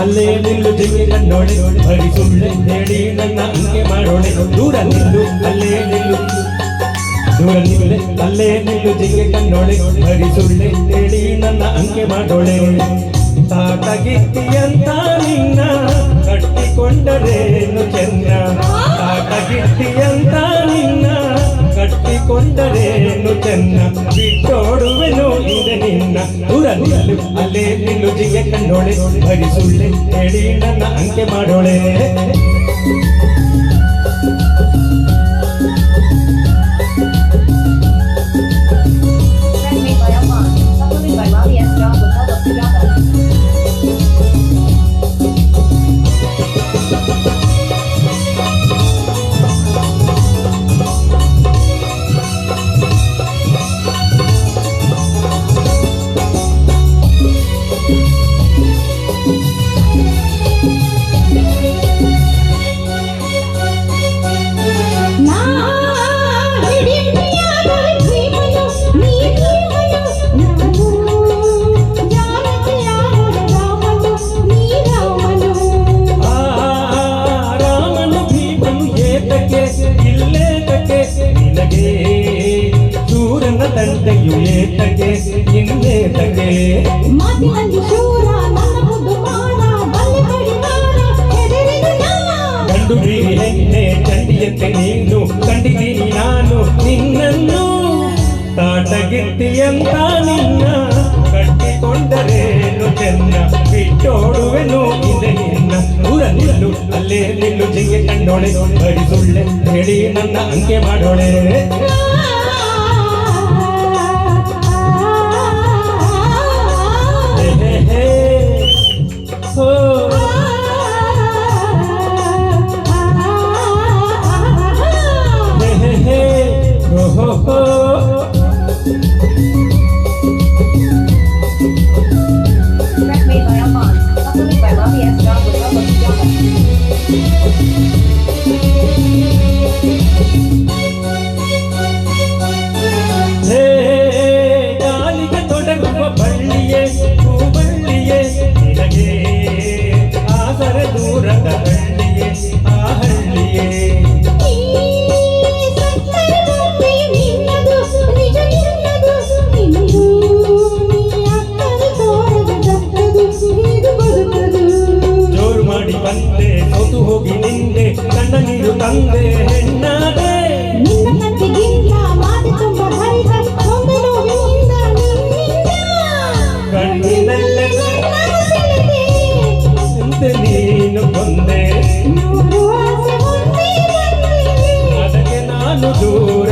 ಅಲ್ಲೇ ನಿಲ್ಲು ಜಿಗಿ ಕಣ್ಣೋಳೆ ಬರಿ ಸುಳ್ಳೆ ಹೇಳಿ ನನ್ನ ಅಂಕೆ ಮಾಡೋಳೆ ದೂರ ನಿಲ್ಲು ಅಲ್ಲೇ ನಿಲ್ಲು ದೂರ ನಿಲ್ಲೆ ಅಲ್ಲೇ ನಿಲ್ಲು ಜಿಗಿ ಕಣ್ಣೋಳೆ ಬರಿ ಸುಳ್ಳೆ ಹೇಳಿ ನನ್ನ ಅಂಕೆ ಮಾಡೋಳೆ ತಾಟಗಿತ್ತಿಯಂತ ನಿನ್ನ ಕಟ್ಟಿಕೊಂಡರೇನು ಚಂದ್ರ ತಾಟಗಿತ್ತಿಯಂತ ನಿನ್ನ ಕಟ್ಟಿಕೊಂಡರೇನು ಚೆನ್ನ ಬಿಟ್ಟೋಡುವೆನು ಇದೆ ನಿನ್ನ ದೂರ ನಿಲ್ಲು ಅಲ್ಲೇ ನಿಲ್ಲು ಜಿಗೆ ಕಣ್ಣೋಳೆ ಬರಿ ಸುಳ್ಳೆ ಹೇಳಿ ನನ್ನ ಅಂಕೆ ಮಾಡೋಳೆ ತಂದೆಯು ಏತಗೆ ಇನ್ನೇತಗೆ ಗಂಡು ಬೀರಿ ಹೆಣ್ಣೆ ಚಂಡಿಯಂತೆ ನೀನು ಕಂಡಿದ್ದೀನಿ ನಾನು ನಿನ್ನನ್ನು ತಾಟಗಿತ್ತಿಯಂತ ನಿನ್ನ ಕಟ್ಟಿಕೊಂಡರೇನು ಚೆನ್ನ ಬಿಟ್ಟೋಡುವೆನು ಇದೆ ನಿನ್ನ ದೂರ ನಿಲ್ಲು ಅಲ್ಲೇ ನಿಲ್ಲು ಜಿಗೆ ಕಂಡೋಳೆ ಬರಿ ಸುಳ್ಳೆ ಹೇಳಿ ನನ್ನ ಅಂಕೆ ಮಾಡೋಳೆ ಕಾಲಿಗೆ ತೊಡಗುವ ಬಳ್ಳಿಯೇ ಹೂಬಳ್ಳಿಯೇ ನಿನಗೆ ಆಸರೆ ದೂರದ ಹಳ್ಳಿಯೇ ಆ ಹಳ್ಳಿಯೇ ಜೋರು ಮಾಡಿ ಬಂದೆ ಸೋತು ಹೋಗಿ ನಿಂದೆ ಕಣ್ಣ ನೀರು ತಂದೆ ಹೆಣ್ಣಾದೆ ಕಣ್ಣಿನಲ್ಲೇ ನೀನು ಬಂದೆ ಅದಕ್ಕೆ ನಾನು ದೂರ